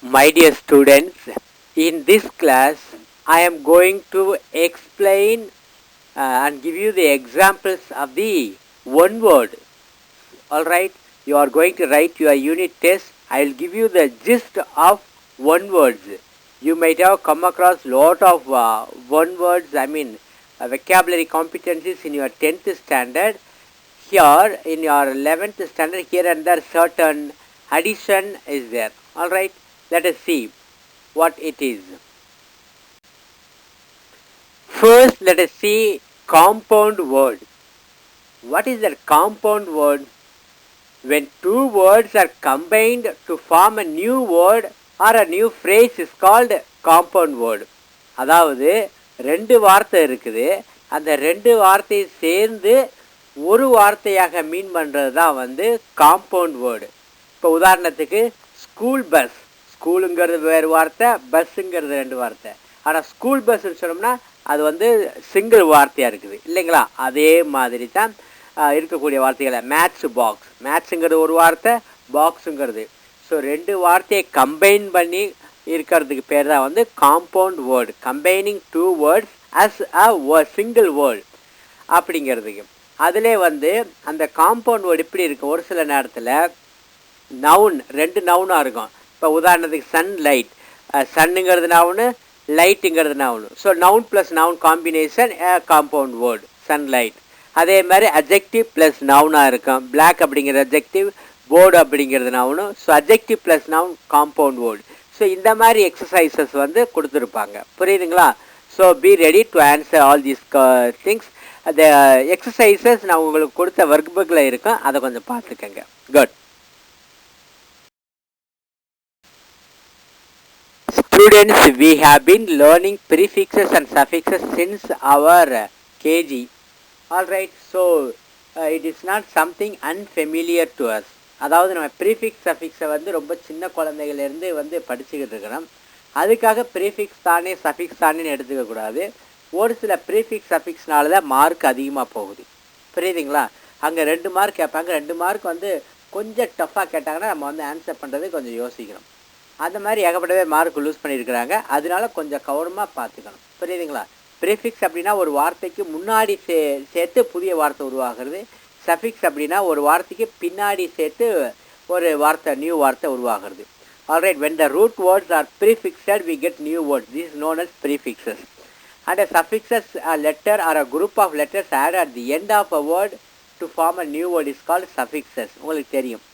My dear students, in this class I am going to explain and give you the examples of the one word. Alright, you are going to write your unit test. I will give you the gist of one words. You might have come across lot of one words, vocabulary competencies in your 10th standard. Here in your 11th standard, here and there certain addition is there. Alright, let us see what it is. First, let us see compound word. What is that compound word? When two words are combined to form a new word or a new phrase is called compound word. அதாவது ரெண்டு வார்த்தை இருக்குது, அந்த ரெண்டு வார்த்தையை சேர்ந்து ஒரு வார்த்தையாக மீன் பண்ணுறது தான் வந்து காம்பவுண்ட் வேர்டு. இப்போ உதாரணத்துக்கு ஸ்கூல் பஸ், ஸ்கூலுங்கிறது வேறு வார்த்தை, பஸ்ஸுங்கிறது ரெண்டு வார்த்தை. ஆனால் ஸ்கூல் பஸ்ன்னு சொன்னோம்னா அது வந்து சிங்கிள் வார்த்தையாக இருக்குது இல்லைங்களா? அதே மாதிரி தான் இருக்கக்கூடிய வார்த்தைகளை மேட்ச் பாக்ஸ், மேட்ச்சுங்கிறது ஒரு வார்த்தை, பாக்ஸுங்கிறது. ஸோ ரெண்டு வார்த்தையை கம்பைன் பண்ணி இருக்கிறதுக்கு பேர் தான் வந்து compound word. Combining two words as a single word அப்படிங்கிறதுக்கு. அதிலே வந்து அந்த காம்பவுண்ட் வேர்டு இப்படி இருக்கும், ஒரு சில நேரத்தில் நவுன் ரெண்டு நவுனாக இருக்கும். இப்போ உதாரணத்துக்கு சன் லைட், சன்னுங்கிறது நவுனு, லைட்டுங்கிறது noun. So noun plus noun combination compound word sunlight. அதே மாதிரி அட்ஜெக்டிவ் ப்ளஸ் நவுனாக இருக்கும். பிளாக் அப்படிங்கிறது அட்ஜெக்டிவ், போர்டு அப்படிங்கிறது noun. So adjective plus noun compound word. So இந்த மாதிரி எக்ஸசைசஸ் வந்து கொடுத்துருப்பாங்க, புரியுதுங்களா? So be ready to answer all these things. அந்த எக்ஸசைசஸ் நான் உங்களுக்கு கொடுத்த ஒர்க் புக்கில் இருக்கும், அதை கொஞ்சம் பார்த்துக்கங்க. Good. Students, we have been learning prefixes and suffixes since our KG. Alright, so it is not something unfamiliar to us. அதாவது நம்ம ப்ரீஃபிக்ஸ் சஃபிக்ஸை வந்து ரொம்ப சின்ன குழந்தைகள்லேருந்து வந்து படிச்சுக்கிட்டு இருக்கிறோம். அதுக்காக ப்ரீஃபிக்ஸ் தானே சஃபிக்ஸ் தானேன்னு எடுத்துக்கக்கூடாது. ஒரு சில ப்ரீஃபிக்ஸ் சஃபிக்ஸ்னால தான் மார்க் அதிகமாக போகுது, புரியுதுங்களா? அங்கே 2 மார்க் கேட்பாங்க, 2 மார்க் வந்து கொஞ்சம் டஃப்பாக கேட்டாங்கன்னா நம்ம வந்து ஆன்சர் பண்ணுறது கொஞ்சம் யோசிக்கணும். அந்த மாதிரி ஏகப்பட்டவே மார்க் லூஸ் பண்ணியிருக்கிறாங்க, அதனால கொஞ்சம் கவனமாக பார்த்துக்கணும், புரியுதுங்களா? ப்ரீஃபிக்ஸ் அப்படின்னா ஒரு வார்த்தைக்கு முன்னாடி சேர்த்து புதிய வார்த்தை உருவாகிறது. சஃபிக்ஸ் அப்படின்னா ஒரு வார்த்தைக்கு பின்னாடி சேர்த்து ஒரு வார்த்தை, நியூ வார்த்தை உருவாகிறது. Alright, when the root words are prefixed we get new words. This is known as prefixes. And a suffixes, a letter or a group of letters added at the end of a word to form a new word is called suffixes. உங்களுக்கு தெரியும்,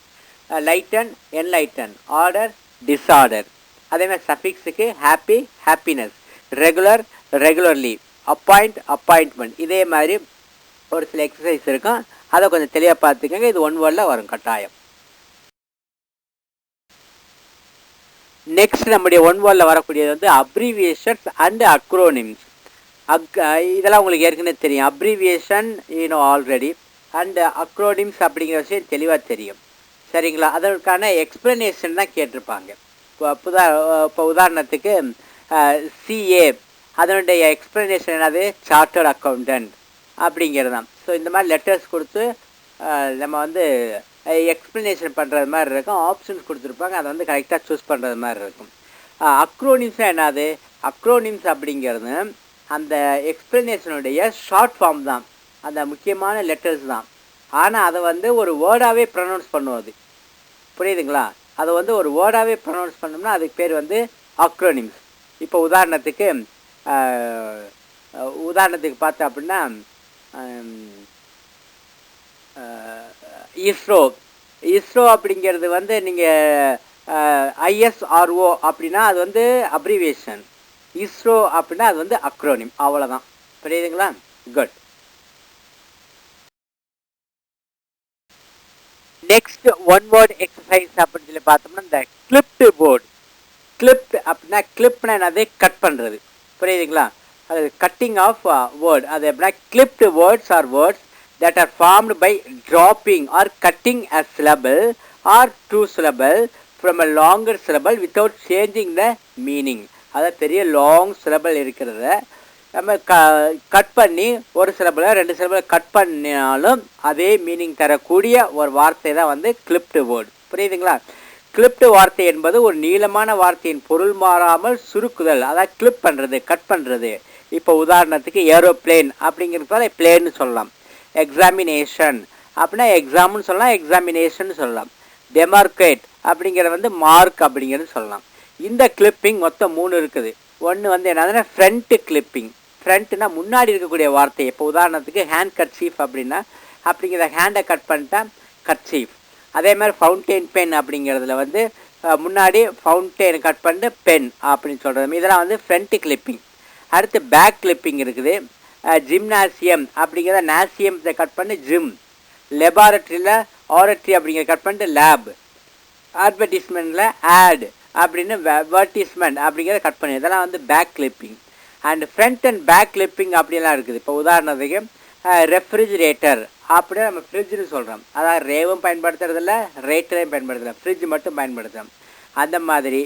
lighten, enlighten, order, disorder. அதே மாதிரி சஃபிக்ஸுக்கு happy, happiness, regular, regularly, appoint, appointment. இதே மாதிரி ஒரு சில exercise இருக்கும், அதை கொஞ்சம் தெளிவாக பார்த்துக்கங்க. இது ஒன் வேர்டில் வரும் கட்டாயம். நெக்ஸ்ட் நம்முடைய ஒன் வேர்டில் வரக்கூடியது வந்து அப்ரிவியேஷன்ஸ் அண்ட் அக்ரோனிம்ஸ். இதெல்லாம் உங்களுக்கு ஏற்கனவே தெரியும். Abbreviation you know already, and acronyms அப்படிங்கிற விஷயம் தெளிவாக தெரியும், சரிங்களா? அதற்கான எக்ஸ்ப்ளனேஷன் தான் கேட்டிருப்பாங்க. இப்போ உதாரணத்துக்கு சிஏ, அதனுடைய எக்ஸ்ப்ளனேஷன் என்னது? சார்ட்டர்ட் அக்கௌண்டன்ட் அப்படிங்கிறது தான். ஸோ இந்த மாதிரி லெட்டர்ஸ் கொடுத்து நம்ம வந்து எக்ஸ்ப்ளனேஷன் பண்ணுறது மாதிரி இருக்கும். ஆப்ஷன்ஸ் கொடுத்துருப்பாங்க, அதை வந்து கரெக்டாக சூஸ் பண்ணுறது மாதிரி இருக்கும். அக்ரோனிம்ஸாக என்னது? அக்ரோனிம்ஸ் அப்படிங்கிறது அந்த எக்ஸ்ப்ளனேஷனுடைய ஷார்ட் ஃபார்ம் தான், அந்த முக்கியமான லெட்டர்ஸ் தான். ஆனால் அதை வந்து ஒரு வேர்டாகவே ப்ரொனவுன்ஸ் பண்ணுவது, புரியுதுங்களா? அதை வந்து ஒரு வேர்டாகவே ப்ரொனவுன்ஸ் பண்ணோம்னா அதுக்கு பேர் வந்து அக்ரோனிம்ஸ். இப்போ உதாரணத்துக்கு பார்த்தோம் அப்படின்னா இஸ்ரோ, இஸ்ரோ அப்படிங்கிறது வந்து நீங்கள் ஐஎஸ்ஆர்ஓ அப்படின்னா அது வந்து அப்ரிவியேஷன், இஸ்ரோ அப்படின்னா அது வந்து அக்ரோனிம், அவ்வளோதான், புரியுதுங்களா? Good. Next one word exercise அப்படின்னு சொல்லி பார்த்தோம்னா இந்த கிளிப்டு போர்டு. கிளிப்ட் அப்படின்னா, கிளிப்னா என்னது? கட் பண்ணுறது, புரியுதுங்களா? அது கட்டிங் ஆஃப் வேர்ட். அது எப்படின்னா clipped words are words that are formed by dropping or cutting a syllable or 2 syllable from a longer syllable without changing the meaning. அதாவது பெரிய லாங் சிலபிள் இருக்கிறத நம்ம கட் பண்ணி ஒரு சிலபிளை 2 சிலபிளை கட் பண்ணினாலும் அதே மீனிங் தரக்கூடிய ஒரு வார்த்தை தான் வந்து கிளிப்டு வேர்டு, புரியுதுங்களா? கிளிப்டு வார்த்தை என்பது ஒரு நீளமான வார்த்தையின் பொருள் மாறாமல் சுருக்குதல், அதாவது கிளிப் பண்ணுறது, கட் பண்ணுறது. இப்போ உதாரணத்துக்கு ஏரோப்ளேன் அப்படிங்கிறதால பிளேன்னு சொல்லலாம். எக்ஸாமினேஷன் அப்படின்னா எக்ஸாம்னு சொல்லலாம், எக்ஸாமினேஷன் சொல்லலாம். டெமார்கேட் அப்படிங்கிறது வந்து மார்க் அப்படிங்கிறது சொல்லலாம். இந்த கிளிப்பிங் மொத்தம் 3 இருக்குது. ஒன்று வந்து என்னதுன்னா ஃப்ரண்ட் கிளிப்பிங். ஃப்ரண்ட்னா முன்னாடி இருக்கக்கூடிய வார்த்தை. இப்போ உதாரணத்துக்கு ஹேண்ட் கர்ச்சீஃப் அப்படின்னா அப்படிங்கிற ஹேண்டை கட் பண்ணிட்டா கர்ச்சீஃப். அதே மாதிரி ஃபவுண்டெயின் பென் அப்படிங்கிறதுல வந்து முன்னாடி ஃபவுண்டெயின் கட் பண்ணிட்டு பென் அப்படின்னு சொல்கிறது. இதெல்லாம் வந்து ஃப்ரண்ட் கிளிப்பிங். அடுத்து பேக் கிளிப்பிங் இருக்குது. ஜிம்னாசியம் அப்படிங்கிறத நாசியத்தை கட் பண்ணி ஜிம், லெபார்ட்ரியில் ஆரட்ரி அப்படிங்கிறத கட் பண்ணிட்டு லேப், அட்வர்டைஸ்மெண்ட்டில் ஆட் அப்படின்னு அட்வர்டைஸ்மெண்ட் அப்படிங்கிறத கட் பண்ணி இதெல்லாம் வந்து back clipping. And front and back clipping அப்படிலாம் இருக்குது. இப்போ உதாரணத்துக்கு ரெஃப்ரிஜிரேட்டர் அப்படியே நம்ம ஃப்ரிட்ஜ்னு சொல்கிறோம். அதாவது ரேவும் பயன்படுத்துறதில்ல, ரேட்டரையும் பயன்படுத்தலை, ஃப்ரிட்ஜ் மட்டும் பயன்படுத்துகிறோம். அந்த மாதிரி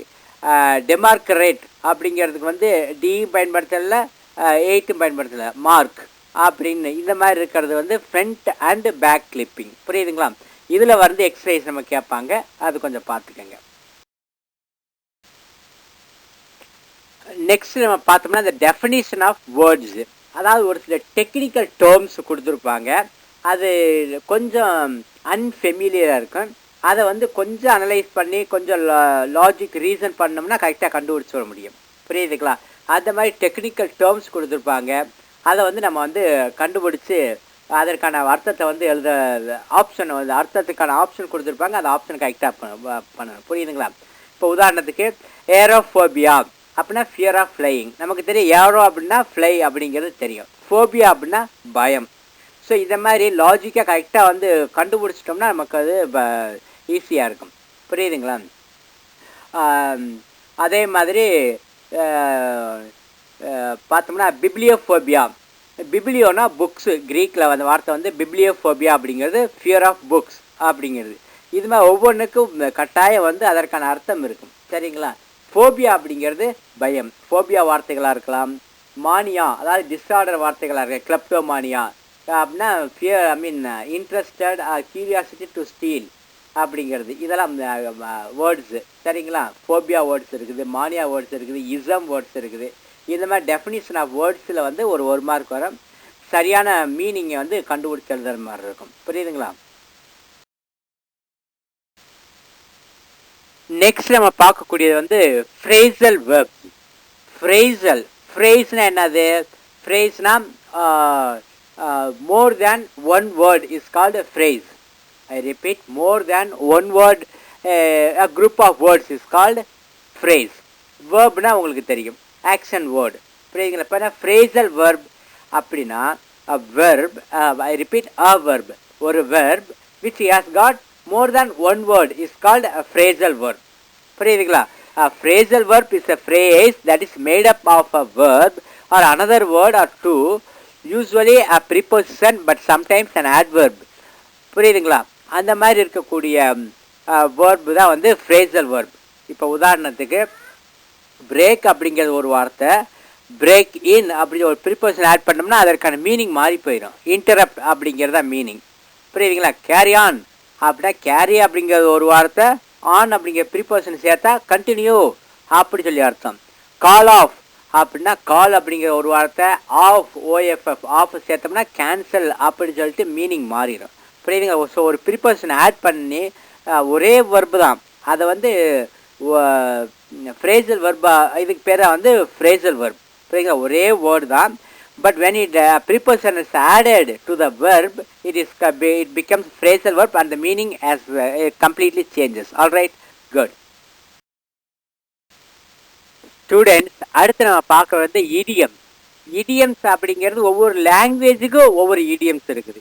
டெமார்கரேட் அப்படிங்கிறதுக்கு வந்து டியும் பயன்படுத்தலை, 8ம் பயன்படுத்தலை, மார்க் அப்படின்னு இந்த மாதிரி இருக்கிறது வந்து ஃப்ரண்ட் அண்ட் பேக் கிளிப்பிங். புரியுதுங்களா? இதில் வந்து எக்ஸசைஸ் நம்ம கேட்பாங்க, அது கொஞ்சம் பார்த்துக்கோங்க. நெக்ஸ்ட் நம்ம பார்த்தோம்னா இந்த டெஃபினிஷன் ஆஃப் வேர்ட்ஸ், அதாவது ஒரு சில டெக்னிக்கல் டேர்ம்ஸ் கொடுத்துருப்பாங்க. அது கொஞ்சம் அன்ஃபெமிலியராக இருக்கும். அதை வந்து கொஞ்சம் அனலைஸ் பண்ணி கொஞ்சம் லாஜிக் ரீசன் பண்ணோம்னா கரெக்டாக கண்டுபிடிச்சி வர முடியும். புரியுதுங்களா? அந்த மாதிரி டெக்னிக்கல் டேர்ம்ஸ் கொடுத்துருப்பாங்க. அதை வந்து நம்ம வந்து கண்டுபிடிச்சி அதற்கான அர்த்தத்தை வந்து எழுத ஆப்ஷன் வந்து அர்த்தத்துக்கான ஆப்ஷன் கொடுத்துருப்பாங்க. அந்த ஆப்ஷன் கரெக்டாக பண்ணணும். புரியுதுங்களா? இப்போ உதாரணத்துக்கு ஏரோஃபோபியா அப்படின்னா ஃபியர் ஆஃப் ஃப்ளையிங். நமக்கு தெரியும் ஏரோ அப்படின்னா ஃப்ளை அப்படிங்கிறது தெரியும். ஃபோபியா அப்படின்னா பயம். ஸோ இந்த மாதிரி லாஜிக்காக கரெக்டாக வந்து கண்டுபிடிச்சிட்டோம்னா நமக்கு அது ஈஸியாக இருக்கும். புரியுதுங்களா? அதே மாதிரி பார்த்தோம்னா பிப்ளியோஃபோபியா. பிப்ளியோனா புக்ஸு, க்ரீக்கில் அந்த வார்த்தை வந்து பிப்ளியோஃபோபியா அப்படிங்கிறது ஃபியர் ஆஃப் புக்ஸ் அப்படிங்கிறது. இது மாதிரி ஒவ்வொன்றுக்கும் கட்டாயம் வந்து அதற்கான அர்த்தம் இருக்கும். சரிங்களா? ஃபோபியா அப்படிங்கிறது பயம். ஃபோபியா வார்த்தைகளாக இருக்கலாம். மானியா அதாவது டிஸார்டர் வார்த்தைகளாக இருக்கலாம். கிளப்டோமானியா அப்படின்னா fear interested curiosity to steel அப்படிங்கிறது. இதெல்லாம் வேர்ட்ஸு. சரிங்களா? ஃபோபியா வேர்ட்ஸ் இருக்குது, மானியா வேர்ட்ஸ் இருக்குது, இசம் வேர்ட்ஸ் இருக்குது. இந்த மாதிரி டெஃபினிஷன் ஆஃப் வேர்ட்ஸில் வந்து ஒரு மார்க் வரும். சரியான மீனிங்கை வந்து கண்டுபிடிச்சி எழுதுற மாதிரி இருக்கும். புரியுதுங்களா? நெக்ஸ்ட் நம்ம பார்க்கக்கூடியது வந்து ஃப்ரேசல் வெர்ப்ஸ். ஃப்ரேஸ்னா என்னது? ஃப்ரேஸ்னா more than one word is called a phrase. I repeat, more than one word, a group of words is called phrase. Verbனா உங்களுக்கு தெரியும், action word. புரியுதுங்களா? இப்போ phrasal verb அப்படின்னா a verb, I repeat, a verb, ஒரு verb which has got more than one word is called a phrasal verb. புரியுதுங்களா? A phrasal verb is a phrase that is made up of a verb or another word or two, usually a preposition but sometimes an adverb. புரியுதுங்களா? அந்த மாதிரி இருக்கக்கூடிய verb தான் வந்து phrasal verb. இப்போ உதாரணத்துக்கு break அப்படிங்கிறது ஒரு வார்த்தை, பிரேக் இன் அப்படி ஒரு ப்ரிப்போசிஷன் ஆட் பண்ணோம்னா அதற்கான மீனிங் மாறி போயிடும். இன்டரப்ட் அப்படிங்கிறது தான் மீனிங். புரியுதுங்களா? கேரி ஆன் அப்படின்னா கேரி அப்படிங்கிறது ஒரு வார்த்தை, ஆன் அப்படிங்கிற ப்ரிப்போசிஷன் சேர்த்தா கண்டினியூ அப்படி சொல்லி அர்த்தம். கால் ஆஃப் அப்படின்னா கால் அப்படிங்கிற ஒரு வார்த்தை, ஆஃப் ஓஎஃப்எஃப் ஆஃப் சேர்த்தோம்னா கேன்சல் அப்படின்னு சொல்லிட்டு மீனிங் மாறிடும். புரியுதுங்க? ஸோ ஒரு ப்ரிப்போசிஷன் ஆட் பண்ணி ஒரே வெர்பு தான் அதை வந்து ஃப்ரேசல் வெர்பா, இதுக்கு பேராக வந்து ஃப்ரேசல் வெர்ப். புரியுதுங்களா? ஒரே வேர்டு தான். But when it preposition is added to the verb, it becomes phrasal verb and the meaning as completely changes. All right, good. Students, அடுத்து நம்ம பார்க்க வந்து இடியம்ஸ். இடியம்ஸ் அப்படிங்கிறது ஒவ்வொரு லாங்குவேஜுக்கும் ஒவ்வொரு இடியம்ஸ் இருக்குது.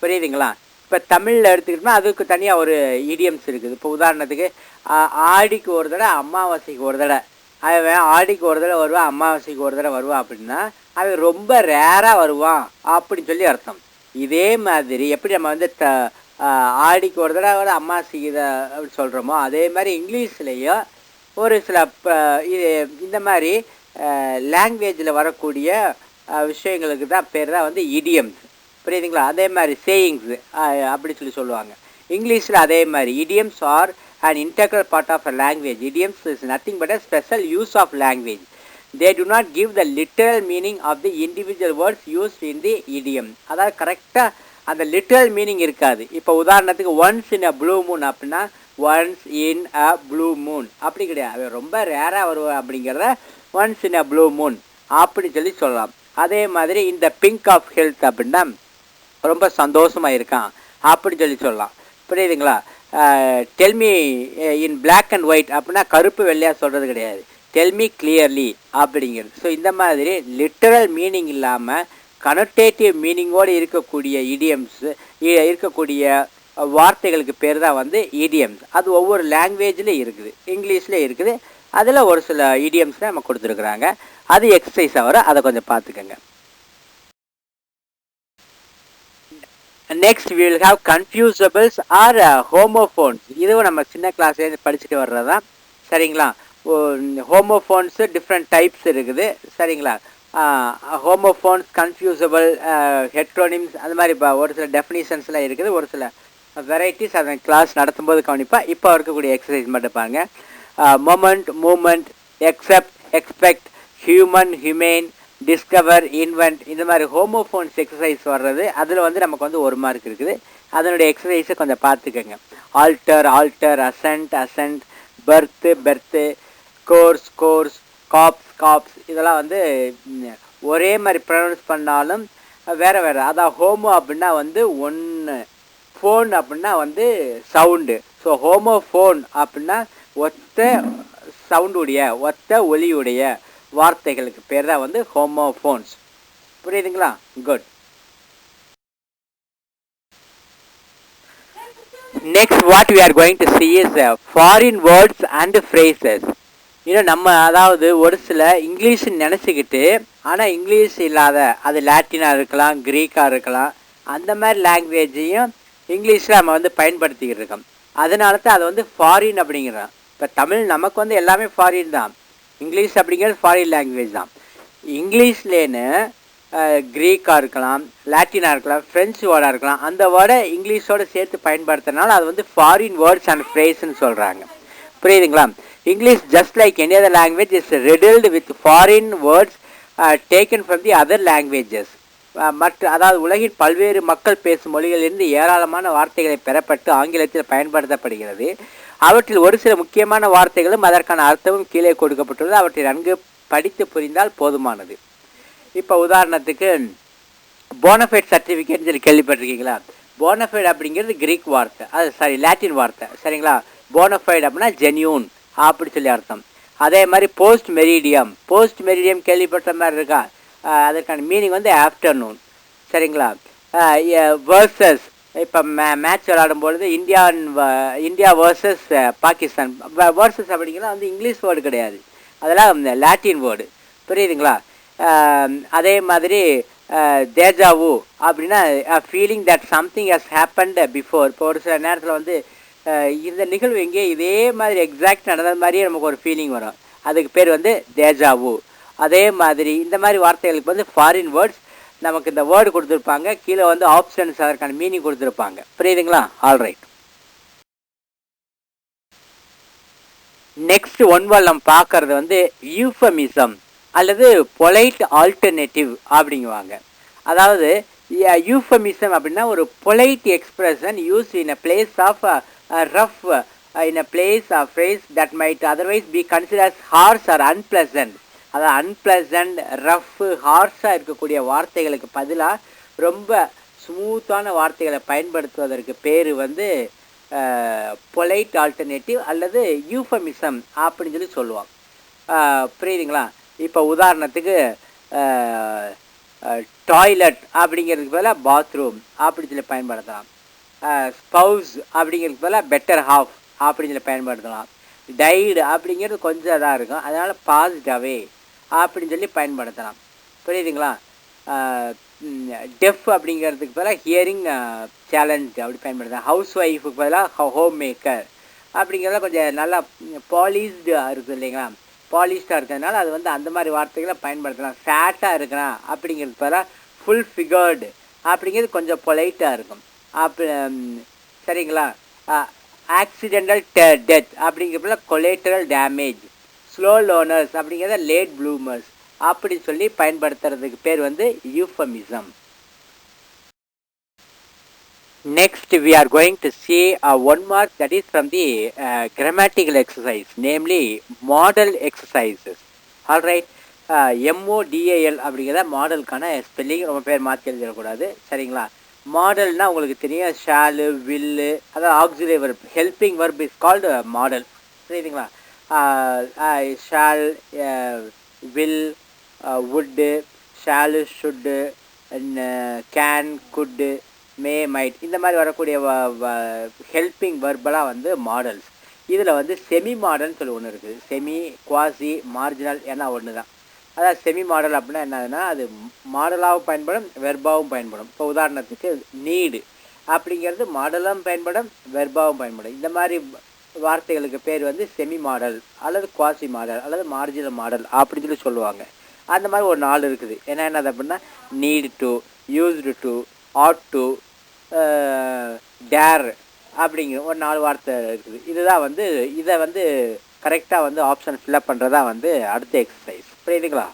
புரியுதுங்களா? இப்போ தமிழில் எடுத்துக்கிட்டோம்னா அதுக்கு தனியாக ஒரு இடியம்ஸ் இருக்குது. இப்போ உதாரணத்துக்கு ஆடிக்கு ஒரு தடவை, அமாவாசைக்கு ஒரு தடவை. அவன் ஆடிக்கு ஒரு தடவை வருவான், அமாவாசைக்கு ஒரு தடவை வருவான் அப்படின்னா அவன் ரொம்ப ரேராக வருவான் அப்படின்னு சொல்லி அர்த்தம். இதே மாதிரி எப்படி நம்ம வந்து ஆடிக்கு ஒரு தடவை அமாவாசைக்கு இதை அப்படி சொல்கிறோமோ அதே மாதிரி இங்கிலீஷ்லேயும் ஒரு சில இந்த மாதிரி லாங்குவேஜில் வரக்கூடிய விஷயங்களுக்கு தான் பேர் தான் வந்து இடியம்ஸ். புரியுதுங்களா? அதே மாதிரி சேயிங்ஸு அப்படி சொல்லி சொல்லுவாங்க. இங்கிலீஷில் அதே மாதிரி idioms are an integral part of a language. Idioms is nothing but a special use of language. They do not give the literal meaning of the individual words used in the idiom. அதாவது கரெக்டாக அந்த literal meaning இருக்காது. இப்போ உதாரணத்துக்கு once in a blue moon அப்படின்னா once in a blue moon அப்படி கிடையாது, ரொம்ப ரேராக வருவா அப்படிங்கிறத once in a blue moon அப்படின்னு சொல்லலாம். அதே மாதிரி இந்த பிங்க் ஆஃப் ஹெல்த் அப்படின்னா ரொம்ப சந்தோஷமாக இருக்கான் அப்படின்னு சொல்லலாம். புரியுதுங்களா? Tell me in black and white அப்படின்னா கருப்பு வெள்ளையாக சொல்கிறது கிடையாது, டெல்மி கிளியர்லி அப்படிங்கிறது. ஸோ இந்த மாதிரி லிட்டரல் மீனிங் இல்லாமல் கனோட்டேட்டிவ் மீனிங்கோடு இருக்கக்கூடிய இடியம்ஸ் இருக்கக்கூடிய வார்த்தைகளுக்கு பேர் தான் வந்து இடியம்ஸ். அது ஒவ்வொரு லாங்குவேஜ்லேயும் இருக்குது, இங்கிலீஷில் இருக்குது, அதில் ஒரு சில இடியம்ஸ் நம்ம கொடுத்துருக்குறாங்க. அது எக்ஸசைஸாக வரும், அதை கொஞ்சம் பார்த்துக்கோங்க. Next we will have confusables or homophones. இதுவும் நம்ம சின்ன கிளாஸ்லேருந்து படிச்சுட்டு வர்றது தான். சரிங்களா? ஹோமோஃபோன்ஸு டிஃப்ரெண்ட் டைப்ஸ் இருக்குது. சரிங்களா? ஹோமோஃபோன்ஸ், கன்ஃபியூசபிள், ஹெட்ரோனிம்ஸ், அந்த மாதிரி ஒரு சில டெஃபினிஷன்ஸ்லாம் இருக்குது, ஒரு சில வெரைட்டிஸ் அதை கிளாஸ் நடத்தும்போது கவனிப்பா. இப்போ இருக்கக்கூடிய எக்ஸசைஸ் மட்டும் பாருங்க. Moment, moment, except, expect, human, humane, discover, invent, இந்த மாதிரி ஹோமோஃபோன்ஸ் எக்ஸசைஸ் வர்றது. அதில் வந்து நமக்கு வந்து 1 மார்க் இருக்குது. அதனுடைய எக்ஸசைஸை கொஞ்சம் பார்த்துக்கோங்க. Alter, altar, ascent, assent, birth, berth, course, coarse, cops, copse, இதெல்லாம் வந்து ஒரே மாதிரி ப்ரொனவுன்ஸ் பண்ணாலும் வேறு வேறு. அதான் ஹோமோ அப்படின்னா வந்து ஒன்று, ஃபோன் அப்படின்னா வந்து சவுண்டு. ஸோ ஹோமோஃபோன் அப்படின்னா ஒத்த சவுண்டுடைய, ஒத்த ஒலியுடைய வார்த்தைகளுக்கு பேர் தான் வந்து ஹோமோஃபோன்ஸ். புரியுதுங்களா? Good. Next what we are going to see is foreign words and phrases. இன்னும் நம்ம அதாவது ஒரு சில இங்கிலீஷ் நினச்சிக்கிட்டு ஆனால் இங்கிலீஷ் இல்லாத, அது லாட்டினாக இருக்கலாம், க்ரீக்காக இருக்கலாம், அந்த மாதிரி லாங்குவேஜையும் இங்கிலீஷில் நம்ம வந்து பயன்படுத்திக்கிட்டு இருக்கோம். அதனால தான் அது வந்து ஃபாரின் அப்படிங்கிறோம். இப்போ தமிழ் நமக்கு வந்து எல்லாமே ஃபாரின் தான், இங்கிலீஷ் அப்படிங்கிறது ஃபாரின் லாங்குவேஜ் தான். இங்கிலீஷ்லேன்னு க்ரீக்காக இருக்கலாம், லாட்டினாக இருக்கலாம், ஃப்ரெஞ்சு வேர்டாக இருக்கலாம், அந்த வேர்டை இங்கிலீஷோடு சேர்த்து பயன்படுத்துறதுனால அது வந்து ஃபாரின் வேர்ட்ஸ் அண்ட் ஃப்ரேஸ்ன்னு சொல்கிறாங்க. புரியுதுங்களா? English just like any other language is riddled with foreign words taken from the other languages. அதாவது உலகின் பல்வேறு மக்கள் பேசும் மொழிகளிலிருந்து ஏராளமான வார்த்தைகளை பெறப்பட்டு ஆங்கிலத்தில் பயன்படுத்தப்படுகிறது. அவற்றில் ஒரு சில முக்கியமான வார்த்தைகளும் அதற்கான அர்த்தமும் கீழே கொடுக்கப்பட்டுள்ளது. அவற்றை நன்கு படித்து புரிந்தால் போதுமானது. இப்போ உதாரணத்துக்கு போனஃபைட் சர்டிஃபிகேட்னு சொல்லி கேள்விப்பட்டிருக்கீங்களா? போனஃபைட் அப்படிங்கிறது கிரீக் வார்த்தை, அது லாட்டின் வார்த்தை. சரிங்களா? போனஃபைட் அப்படின்னா ஜென்யூன் அப்படி சொல்லி அர்த்தம். அதே மாதிரி போஸ்ட் மெரிடியம், போஸ்ட் மெரிடியம் கேள்விப்பட்ட மாதிரி இருக்கா? அதற்கான மீனிங் வந்து ஆஃப்டர்நூன். சரிங்களா? வேர்சஸ், இப்போ மேட்ச் விளையாடும்பொழுது இந்தியா வேர்சஸ் பாகிஸ்தான், வேர்சஸ் அப்படிங்கிறது வந்து இங்கிலீஷ் வேர்டு கிடையாது, அதெல்லாம் லாட்டின் வேர்டு. புரியுதுங்களா? அதே மாதிரி தேஜாவு அப்படின்னா feeling that something has happened before. இப்போ ஒரு சில நேரத்தில் வந்து இந்த நிகழ்வு எங்கே இதே மாதிரி எக்ஸாக்ட் நடந்த மாதிரியே நமக்கு ஒரு ஃபீலிங் வரும், அதுக்கு பேர் வந்து தேஜாவு. அதே மாதிரி இந்த மாதிரி வார்த்தைகளுக்கு வந்து ஃபாரின் வேர்ட்ஸ் நமக்கு இந்த வேர்டு கொடுத்துருப்பாங்க, கீழே வந்து ஆப்ஷன்ஸ் அதற்கான மீனிங் கொடுத்துருப்பாங்க. புரியுதுங்களா? ஆல்ரைட். நெக்ஸ்ட் ஒன்வல் நம்ம பார்க்கறது வந்து யூஃபமிசம் அல்லது பொலைட் ஆல்டர்னேட்டிவ் அப்படிங்குவாங்க. அதாவது யூஃபமிசம் அப்படின்னா ஒரு polite expression use in a place of rough, in a place of phrase that might otherwise be considers harsh or unpleasant. அதாவது அன்பிளசன்ட், ரஃப், ஹார்ஷாக இருக்கக்கூடிய வார்த்தைகளுக்கு பதிலாக ரொம்ப ஸ்மூத்தான வார்த்தைகளை பயன்படுத்துவதற்கு பேர் வந்து பொலைட் ஆல்டர்னேட்டிவ் அல்லது யூஃபமிசம் அப்படின்னு சொல்லி சொல்லுவாங்க. புரியுதுங்களா? இப்போ உதாரணத்துக்கு டாய்லெட் அப்படிங்கிறதுக்கு பதிலாக பாத்ரூம் அப்படின்னு சொல்லி பயன்படுத்தலாம். ஸ்பவுஸ் அப்படிங்கிறதுக்கு பதிலாக பெட்டர் ஹாஃப் அப்படின்னு சொல்லி பயன்படுத்தலாம். டைடு அப்படிங்கிறது கொஞ்சம் இதாக இருக்கும், அதனால் பாஸ்ட் அவே அப்படின்னு சொல்லி பயன்படுத்தலாம். புரியுதுங்களா? டெஃப் அப்படிங்கிறதுக்கு பதிலாக ஹியரிங் சேலஞ்ச் அப்படி பயன்படுத்தலாம். ஹவுஸ் ஒய்ஃபுக்கு பதிலாக ஹோம் மேக்கர் அப்படிங்கிறத கொஞ்சம் நல்லா பாலிஷ்டு இருக்குது இல்லைங்களா? பாலிஷ்டாக இருக்கிறதுனால அது வந்து அந்த மாதிரி வார்த்தைகளை பயன்படுத்தலாம். ஃபேட்டாக இருக்கிறான் அப்படிங்கிறதுக்கு பதிலாக ஃபுல் ஃபிகர்டு அப்படிங்கிறது கொஞ்சம் பொலைட்டாக இருக்கும். சரிங்களா? ஆக்சிடென்டல் டெத் அப்படிங்கிறப்ப கொலேட்டரல் டேமேஜ், ஸ்லோ லேர்னர்ஸ் அப்படிங்கிறத லேட் ப்ளூமர்ஸ் அப்படி சொல்லி பயன்படுத்துறதுக்கு பேர் வந்து யூஃபமிசம். Next we are going to see one mark that is from the grammatical exercise, namely model exercises. Alright, MODAL அப்படிங்கிறத மாடலுக்கான ஸ்பெல்லிங், ரொம்ப பேர் மாற்றி எழுதிடக்கூடாது, சரிங்களா? மாடல்னா உங்களுக்கு தெரியும், ஷாலு, வில்லு, அதாவது auxiliary verb, helping verb is called modal, சரிங்களா? Shall, will, would, shall, should, can, could, may, might, இந்த மாதிரி வரக்கூடிய ஹெல்பிங் வர்பெல்லாம் வந்து மாடல்ஸ். இதில் வந்து செமி மாடல்னு சொல்லி ஒன்று இருக்குது. செமி, குவாசி, மார்ஜினல் எல்லாம் ஒன்று தான். அதாவது செமி மாடல் அப்படின்னா என்னதுன்னா, அது மாடலாகவும் பயன்படும், வெர்பாவும் பயன்படும். இப்போ உதாரணத்துக்கு நீடு அப்படிங்கிறது மாடலும் பயன்படும், வெர்பாவும் பயன்படும். இந்த மாதிரி வார்த்தைகளுக்கு பேர் வந்து செமி மாடல் அல்லது குவாசி மாடல் அல்லது மார்ஜினல் மாடல் அப்படின்னு சொல்லி சொல்லுவாங்க. அந்த மாதிரி ஒரு 4 இருக்குது. என்னென்னது அப்படின்னா, need to, used to, ought to, dare அப்படிங்கிற ஒரு 4 வார்த்தை இருக்குது. இதுதான் வந்து இதை வந்து கரெக்டாக வந்து ஆப்ஷன் ஃபில்அப் பண்ணுறதா வந்து அடுத்த எக்ஸசைஸ், புரியுதுங்களா?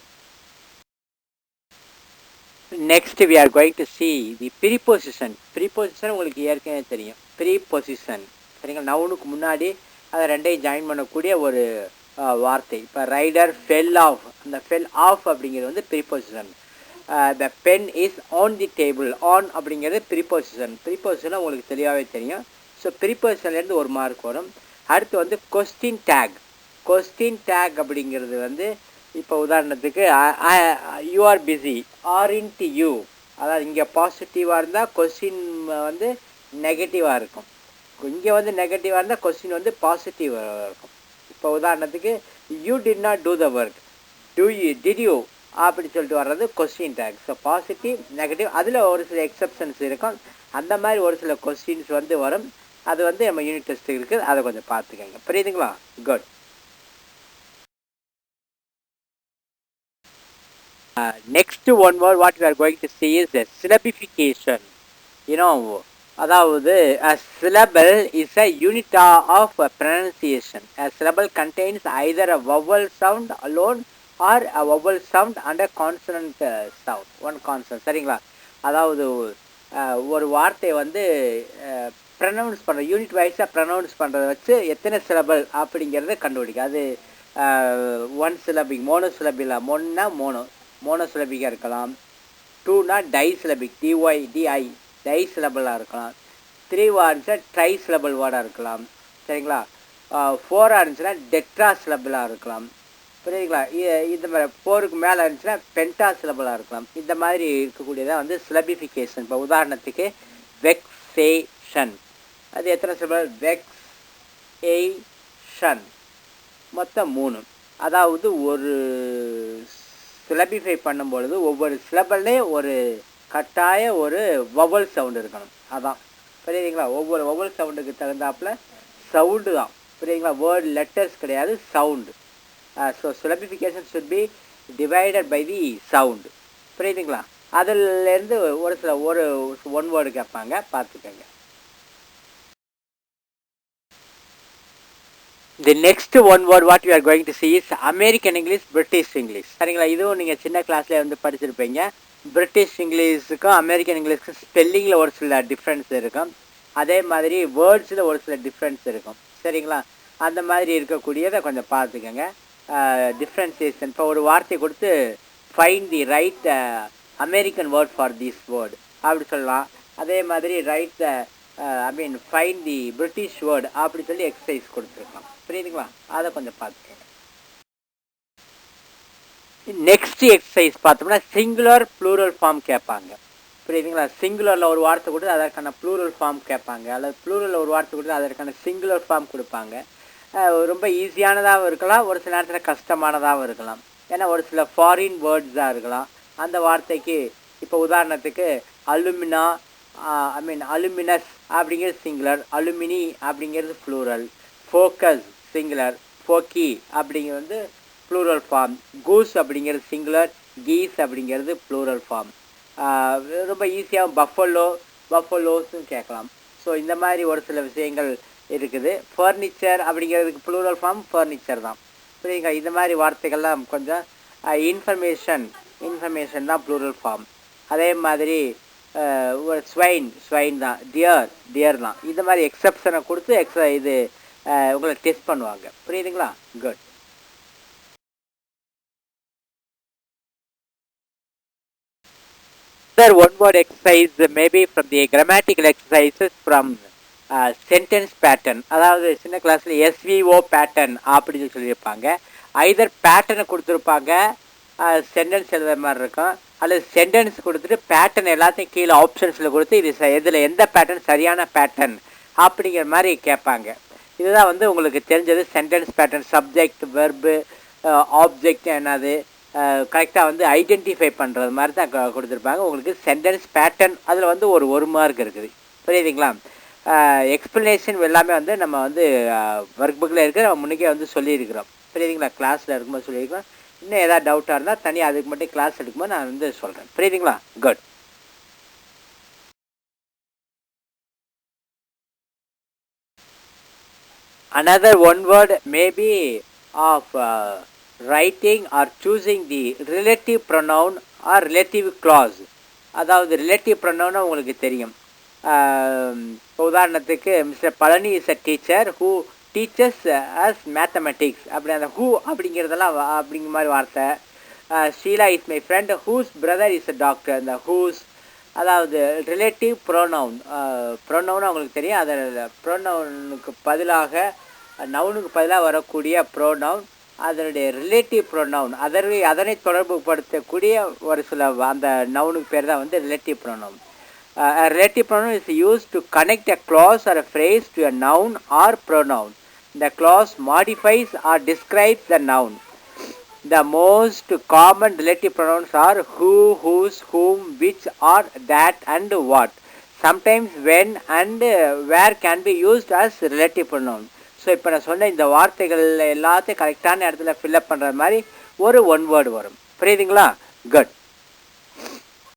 Next we are going to see the preposition. Preposition உங்களுக்கு ஏற்கனவே தெரியும், ப்ரீபொசிஷன், சரிங்களா? நவுனுக்கு முன்னாடி அதை ரெண்டையும் ஜாயின் பண்ணக்கூடிய ஒரு வார்த்தை. இப்போ ரைடர் ஃபெல் ஆஃப், அந்த ஃபெல் ஆஃப் அப்படிங்கிறது வந்து preposition. The pen is on the table, on அப்படிங்கிறது ப்ரீபொசிஷன். ப்ரீபொசிஷன் உங்களுக்கு தெளிவாகவே தெரியும். ஸோ ப்ரீபொசிஷன்லேருந்து ஒரு மார்க் வரும். அடுத்து வந்து கொஸ்டின் டேக். கொஸ்டின் டேக் அப்படிங்கிறது வந்து இப்போ உதாரணத்துக்கு யூ ஆர் பிஸி, ஆர்இன்ட் யூ, அதாவது இங்கே பாசிட்டிவாக இருந்தால் கொஸ்டின் வந்து நெகட்டிவாக இருக்கும், இங்கே வந்து நெகட்டிவாக இருந்தால் கொஸ்டின் வந்து பாசிட்டிவாக இருக்கும். இப்போ உதாரணத்துக்கு you did not do the work, did you அப்படி சொல்லிட்டு வர்றது question tag. So positive, negative, அதில் ஒரு சில எக்ஸப்ஷன்ஸ் இருக்கும். அந்த மாதிரி ஒரு சில கொஸ்டின்ஸ் வந்து வரும். அது வந்து நம்ம யூனிட் டெஸ்ட் இருக்குது, அதை கொஞ்சம் பார்த்துக்கோங்க, புரியுதுங்களா? Good. Next one word what we are going to see is the syllabification. அதாவது a syllable is a unit of pronunciation. A syllable contains either a vowel sound alone or a vowel sound and a consonant sound, one consonant, சரிங்களா? அதாவது ஒரு வார்த்தை வந்து pronouns பண்ணுற, unit வைஸாக pronouns பண்ணுறதை வச்சு எத்தனை சிலபல் அப்படிங்கிறத கண்டுபிடிக்கும். அது ஒன் சிலபிக், மோனோ சிலபிலா, மொன்னா மோனோ சிலபிக்காக இருக்கலாம், 2னா டை சிலபிக், டிஐ டை சிலபிளாக இருக்கலாம், 3 இருந்துச்சுன்னா ட்ரை சிலபிள் வேர்டாக இருக்கலாம், சரிங்களா? 4 இருந்துச்சுன்னா டெட்ரா சிலபிளாக இருக்கலாம், புரியுதுங்களா? இந்த மாதிரி 4க்கு மேலே இருந்துச்சுன்னா பென்டா சிலபிளாக இருக்கலாம். இந்த மாதிரி இருக்கக்கூடியதான் வந்து சிலபிஃபிகேஷன். இப்போ உதாரணத்துக்கு வெக்ஸேஷன், அது எத்தனை சிலபிள்? வெக்ஸேஷன், மொத்தம் 3. அதாவது ஒரு சிலபிஃபை பண்ணும்பொழுது ஒவ்வொரு சிலபிள்லேயும் ஒரு கட்டாய ஒரு வவல் சவுண்டு இருக்கணும். அதான், புரியுதுங்களா? ஒவ்வொரு வவல் சவுண்டுக்கு தகுந்தாப்புல சவுண்டு தான், புரியுதுங்களா? வேர்டு லெட்டர்ஸ் கிடையாது, sound. So syllabification should be divided by the sound, புரியுதுங்களா? அதிலேருந்து ஒரு சில ஒன் வேர்டு கேட்பாங்க, பார்த்துக்கோங்க. The next one word what we are going to see is American English, British English, சரிங்களா? இதுவும் நீங்கள் சின்ன கிளாஸ்லேயே வந்து படிச்சிருப்பீங்க. பிரிட்டிஷ் இங்கிலீஷுக்கும் அமெரிக்கன் இங்கிலீஷுக்கும் ஸ்பெல்லிங்கில் ஒரு சில டிஃப்ரென்ஸ் இருக்கும், அதே மாதிரி வேர்ட்ஸில் ஒரு சில டிஃப்ரென்ஸ் இருக்கும், சரிங்களா? அந்த மாதிரி இருக்கக்கூடியதை கொஞ்சம் பார்த்துக்கோங்க. டிஃப்ரென்சியேஷன், இப்போ ஒரு வார்த்தை கொடுத்து find the right American word for this word அப்படி சொல்லலாம். அதே மாதிரி ரைட் ஃபைண்ட் தி பிரிட்டிஷ் வேர்டு அப்படி சொல்லி எக்ஸசைஸ் கொடுத்துருக்கலாம், புரியுதுங்களா? அதை கொஞ்சம் பார்த்துக்கோங்க. நெக்ஸ்ட் எக்ஸசைஸ் பார்த்தோம்னா சிங்குலர் ப்ளூரல் ஃபார்ம் கேட்பாங்க, புரியுதுங்களா? சிங்குலரில் ஒரு வார்த்தை கொடுத்து அதற்கான ப்ளூரல் ஃபார்ம் கேட்பாங்க, அல்லது ப்ளூரலில் ஒரு வார்த்தை கொடுத்து அதற்கான சிங்குலர் ஃபார்ம் கொடுப்பாங்க. ரொம்ப ஈஸியானதாகவும் இருக்கலாம், ஒரு சில நேரத்தில் கஷ்டமானதாகவும் இருக்கலாம். ஏன்னா ஒரு சில ஃபாரின் வேர்ட்ஸாக இருக்கலாம். அந்த வார்த்தைக்கு இப்போ உதாரணத்துக்கு அலுமினா, அலுமினஸ் அப்படிங்கிறது சிங்குலர், அலுமினி அப்படிங்கிறது ப்ளூரல், ஃபோக்கஸ் சிங்குலர், ஃபோக்கி அப்படிங்கிறது வந்து ப்ளூரல் ஃபார்ம், கூஸ் அப்படிங்கிறது சிங்குலர், கீஸ் அப்படிங்கிறது ப்ளூரல் ஃபார்ம். ரொம்ப ஈஸியாக பஃபலோஸும் கேட்கலாம். ஸோ இந்த மாதிரி ஒரு சில விஷயங்கள் இருக்குது. ஃபர்னிச்சர் அப்படிங்கிறதுக்கு ப்ளூரல் ஃபார்ம் ஃபர்னிச்சர் தான். புரியுங்க? இந்த மாதிரி வார்த்தைகள்லாம் கொஞ்சம் இன்ஃபர்மேஷன் தான் ப்ளூரல் ஃபார்ம். அதே மாதிரி ஒரு ஸ்வைன் தான், டியர் தான். இந்த மாதிரி எக்ஸப்ஷனை கொடுத்து இது உங்களை டெஸ்ட் பண்ணுவாங்க. புரியுதுங்களா? Good. One word exercise maybe from the grammatical exercises from sentence pattern. அதாவது சின்ன கிளாஸில் SVO பேட்டர்ன் அப்படின்னு சொல்லியிருப்பாங்க. ஐதர் பேட்டர்னை கொடுத்துருப்பாங்க, சென்டென்ஸ் எழுதுற மாதிரி இருக்கும், அல்லது சென்டென்ஸ் கொடுத்துட்டு பேட்டர்ன் எல்லாத்தையும் கீழே ஆப்ஷன்ஸில் கொடுத்து இது இதில் எந்த பேட்டர்ன் சரியான பேட்டர்ன் அப்படிங்கிற மாதிரி கேட்பாங்க. இதுதான் வந்து உங்களுக்கு தெரிஞ்சது sentence pattern. Subject, verb, object என்னது கரெக்டாக வந்து ஐடென்டிஃபை பண்ணுறது மாதிரி தான் கொடுத்துருப்பாங்க. உங்களுக்கு சென்டென்ஸ் பேட்டர்ன் அதில் வந்து ஒரு மார்க் இருக்குது. புரியுதுங்களா? எக்ஸ்ப்ளனேஷன் எல்லாமே வந்து நம்ம வந்து ஒர்க் புக்கில் இருக்கிற நம்ம முன்னுக்கே வந்து சொல்லியிருக்கிறோம். புரியுதுங்களா? கிளாஸில் இருக்கும்போது சொல்லியிருக்கிறோம். இன்னும் ஏதாவது டவுட்டாக இருந்தால் தனியாக அதுக்கு மட்டும் கிளாஸ் எடுக்கும்போது நான் வந்து சொல்கிறேன். புரியுதுங்களா? Good. Another one word may be of writing or choosing the relative pronoun or relative clause. அதாவது ரிலேட்டிவ் ப்ரொனவுன்னா உங்களுக்கு தெரியும். உதாரணத்துக்கு mister Palani is a teacher who teachers as mathematics. அப்படி அந்த ஹூ அப்படிங்கிறதெல்லாம் அப்படிங்கிற மாதிரி வார்த்தை. Sheela is my friend whose brother is a doctor. அந்த ஹூஸ் அதாவது ரிலேட்டிவ் ப்ரோனவுன். ப்ரோனவுன்னு அவங்களுக்கு தெரியும். அதில் ப்ரோனவுனுக்கு பதிலாக நவுனுக்கு பதிலாக வரக்கூடிய ப்ரோனவுன் அதனுடைய ரிலேட்டிவ் ப்ரோனவுன். அதனை தொடர்புபடுத்தக்கூடிய ஒரு சில அந்த நவுனுக்கு பேர் தான் வந்து relative pronoun. Relative pronoun is used to connect a clause or a phrase to a noun or pronoun. The clause modifies or describes the noun. The most common relative pronouns are who, whose, whom, which, or, that, and what. Sometimes when and where can be used as relative pronoun. So இப்போ நான் சொன்ன இந்த வார்த்தைகள் எல்லாத்தையும் கரெக்டான இடத்துல fill up பண்ணுற மாதிரி ஒரு ஒன் வேர்டு வரும். புரியுதுங்களா? குட்.